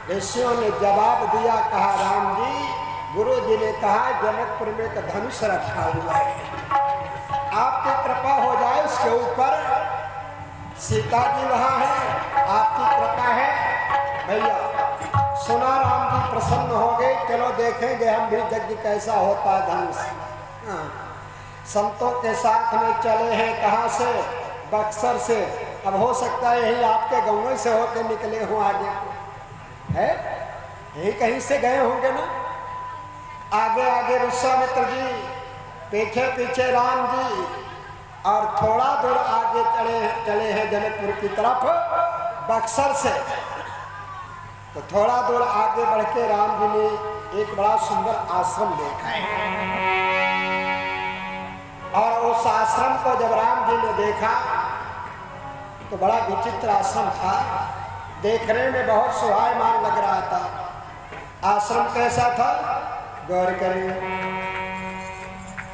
ऋषियों ने जवाब दिया, कहा राम जी, गुरु जी ने कहा जनकपुर में एक धनुष रखा हुआ है, आपकी कृपा हो जाए उसके ऊपर, सीता जी वहां है, आपकी कृपा है। भैया सुना राम जी प्रसन्न हो गए, चलो देखेंगे हम भी यज्ञ कैसा होता है धनुष। संतों के साथ में चले हैं, कहाँ से? बक्सर से। अब हो सकता है यही आपके गाँव से होकर निकले हों, आगे है यही कहीं से गए होंगे ना। आगे आगे विश्वामित्र जी, पीछे पीछे राम जी, और थोड़ा दूर आगे चले हैं जनकपुर की तरफ बक्सर से। तो थोड़ा दूर आगे बढ़ के राम जी ने एक बड़ा सुंदर आश्रम देखा है, और उस आश्रम को जब राम जी ने देखा तो बड़ा विचित्र आश्रम था, देखने में बहुत सुहायमान लग रहा था। आश्रम कैसा था? गौर करें,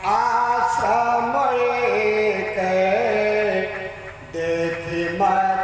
आश्रम एक देखी मगमाए,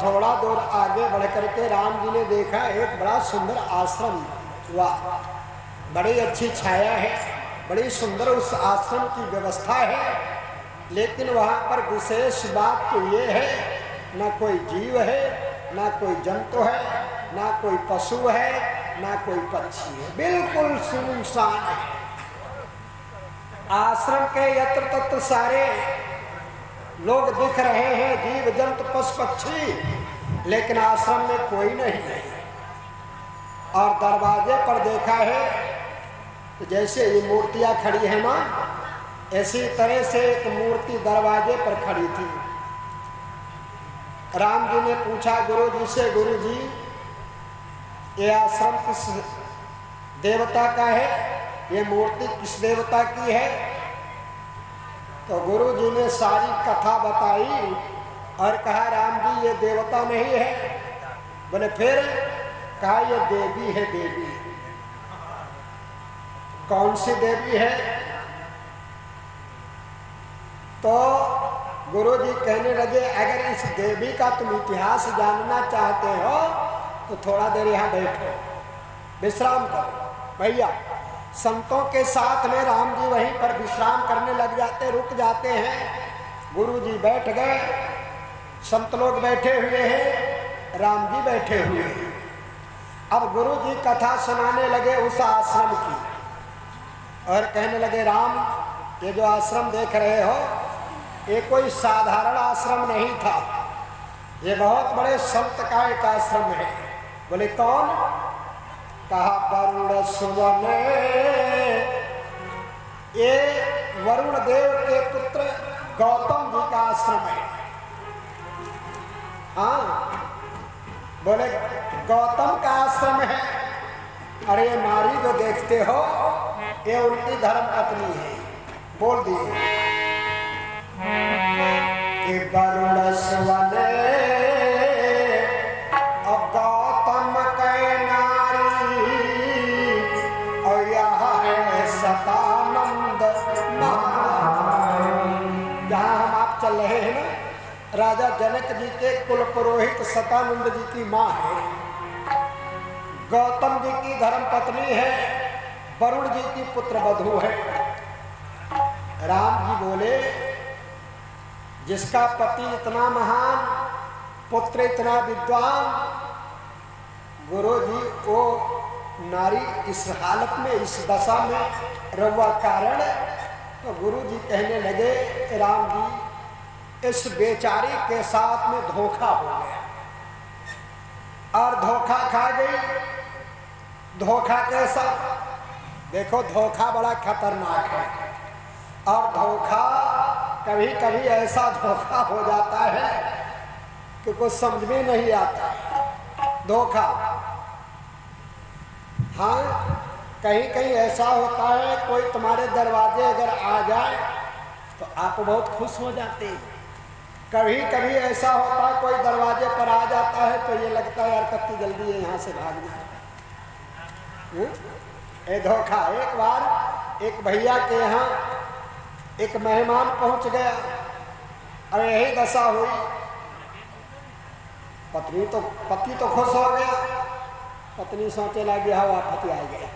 थोड़ा दूर आगे बढ़ करके राम जी ने देखा एक बड़ा सुंदर आश्रम हुआ, बड़ी अच्छी छाया है, बड़ी सुंदर उस आश्रम की व्यवस्था है। लेकिन वहाँ पर विशेष बात तो ये है, ना कोई जीव है, ना कोई जंतु है, ना कोई पशु है, ना कोई पक्षी है, बिल्कुल सुनसान है। आश्रम के यत्र तत्र सारे लोग दिख रहे हैं, जीव जंतु पशु पक्षी, लेकिन आश्रम में कोई नहीं है। और दरवाजे पर देखा है तो जैसे ये मूर्तियां खड़ी है ना, ऐसी तरह से एक मूर्ति दरवाजे पर खड़ी थी। राम जी ने पूछा गुरु जी से, गुरु जी ये आश्रम किस देवता का है, ये मूर्ति किस देवता की है? तो गुरु जी ने सारी कथा बताई और कहा राम जी ये देवता नहीं है। बोले फिर? कहा ये देवी है, देवी। कौन सी देवी है? तो गुरु जी कहने लगे अगर इस देवी का तुम इतिहास जानना चाहते हो तो थोड़ा देर यहाँ बैठो, विश्राम करो। भैया संतों के साथ में राम जी वहीं पर विश्राम करने लग जाते, रुक जाते हैं। गुरु जी बैठ गए, संत लोग बैठे हुए हैं, राम जी बैठे हुए हैं। अब गुरु जी कथा सुनाने लगे उस आश्रम की और कहने लगे राम, ये जो आश्रम देख रहे हो ये कोई साधारण आश्रम नहीं था, ये बहुत बड़े संत का एक आश्रम है। बोले कौन? कहा वरुण सुवन, ये वरुण देव के पुत्र गौतम जी का आश्रम है। हाँ, बोले गौतम का आश्रम है। अरे ये नारी जो देखते हो ये उनकी धर्म पत्नी है। बोल दिए कि वरुण सुवन और गौतम के नारी और यह है सतानंद जहाँ हम आप चल रहे हैं ना, राजा जनक जी के कुल पुरोहित सतानंद जी की माँ है, गौतम जी की धर्म पत्नी है, वरुण जी की पुत्र वधू है। राम जी बोले जिसका पति इतना महान, पुत्र इतना विद्वान, गुरु जी वो नारी इस हालत में, इस दशा में रहुआ कारण। तो गुरु जी कहने लगे राम जी इस बेचारी के साथ में धोखा हो गया और धोखा खा गई। धोखा कैसा? देखो धोखा बड़ा खतरनाक है और धोखा कभी कभी ऐसा धोखा हो जाता है कि कुछ समझ में नहीं आता है। धोखा हाँ, कहीं कहीं ऐसा होता है कोई तुम्हारे दरवाजे अगर आ जाए तो आप बहुत खुश हो जाते हैं। कभी कभी ऐसा होता है कोई दरवाजे पर आ जाता है तो ये लगता है यार कितनी जल्दी है यहाँ से भाग जाए। ये धोखा। एक बार एक भैया के यहाँ एक मेहमान पहुंच गया और यही दशा हुई। पति तो खुश हो गया, पत्नी सोचे लगी हाँ वापस आ गया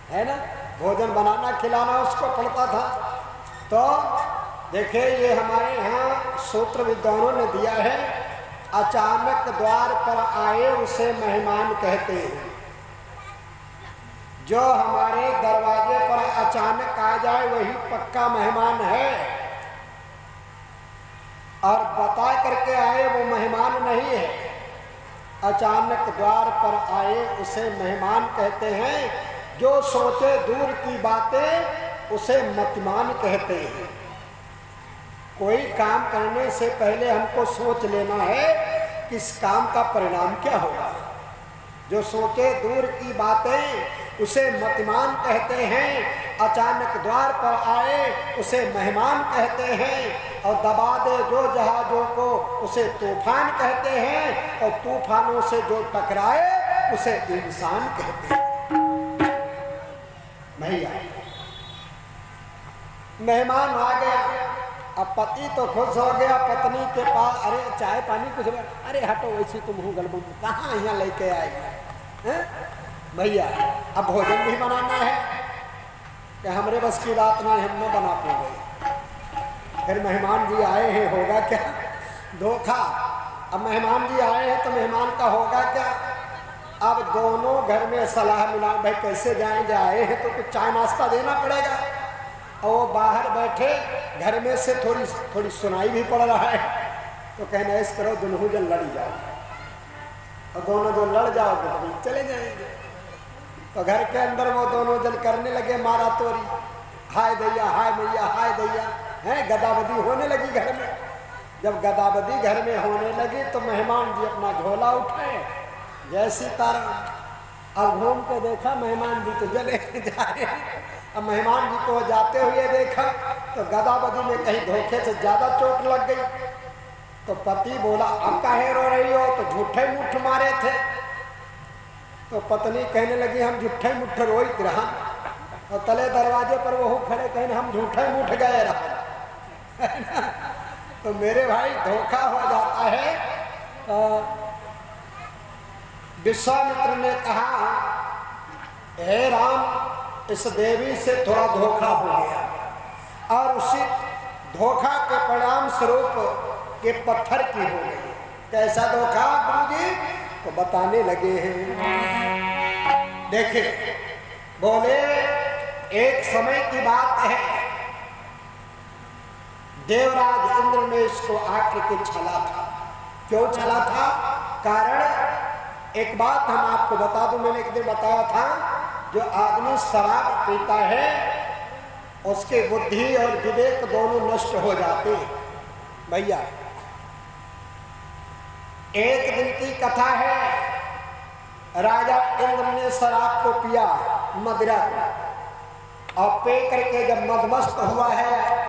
है ना, भोजन बनाना खिलाना उसको पड़ता था। तो देखिए ये हमारे यहाँ सूत्र विद्वानों ने दिया है, अचानक द्वार पर आए उसे मेहमान कहते हैं। जो हमारे दरवाजे पर अचानक आ जाए वही पक्का मेहमान है, और बता करके आए वो मेहमान नहीं है। अचानक द्वार पर आए उसे मेहमान कहते हैं। जो सोचे दूर की बातें उसे मतिमान कहते हैं। कोई काम करने से पहले हमको सोच लेना है कि इस काम का परिणाम क्या होगा। जो सोचे दूर की बातें उसे मतिमान कहते हैं। अचानक द्वार पर आए उसे मेहमान कहते हैं। और दबा दे जो जहाजों को उसे तूफान कहते हैं। और तूफानों से जो टकराए उसे इंसान कहते हैं। भैया मेहमान आ गया, अब पति तो खुश हो गया, पत्नी के पास अरे चाय पानी कुछ, अरे हटो वैसे तुम हूँ गलबू कहाँ यहाँ लेके आएगी भैया। अब भोजन भी बनाना है कि हमरे बस की बात ना, हम न बना पाए। फिर मेहमान जी आए हैं, होगा क्या? धोखा। अब मेहमान जी आए हैं तो मेहमान का होगा क्या? अब दोनों घर में सलाह मिला, भाई कैसे जाएंगे, आए हैं तो कुछ चाय नाश्ता देना पड़ेगा। और वो बाहर बैठे, घर में से थोड़ी सुनाई भी पड़ रहा है। तो कहना ऐसा करो दोनों जन लड़ जाओ, और दोनों जो लड़ जाओगे तो चले जाएंगे। तो घर के अंदर वो दोनों जन करने लगे मारा तोरी, हाय दैया हाय मैया हाय दैया, है गदाबदी होने लगी घर में। जब गदाबदी घर में होने लगी तो मेहमान जी अपना झोला उठाए, जय सीताराम। अब घूम के देखा मेहमान जी तो जले जाए। अब मेहमान जी को जाते हुए देखा तो गदाबदी में कहीं धोखे से ज्यादा चोट लग गई। तो पति बोला अब काहे रो रही हो, तो झूठे मुठ मारे थे। तो पत्नी कहने लगी हम झूठे मुठ रोई रहन, और तले दरवाजे पर वो खड़े कहने हम झूठे मुठ गए रहन। तो मेरे भाई धोखा हो जाता है। विश्वामित्र ने कहा, हे राम, इस देवी से थोड़ा धोखा हो गया और उसी धोखा के परिणाम स्वरूप ये पत्थर की हो गई। कैसा धोखा गुरुजी? तो बताने लगे हैं। देखे, बोले एक समय की बात है, देवराज इंद्र ने इसको आकर के छला था। क्यों छला था? कारण एक बात हम आपको बता दूं, मैंने एक दिन बताया था, जो आदमी शराब पीता है उसके बुद्धि और विवेक दोनों नष्ट हो जाते हैं। भैया, एक दिन की कथा है, राजा इंद्र ने शराब को पिया, मदिरा को, और पी करके जब मदमस्त हुआ है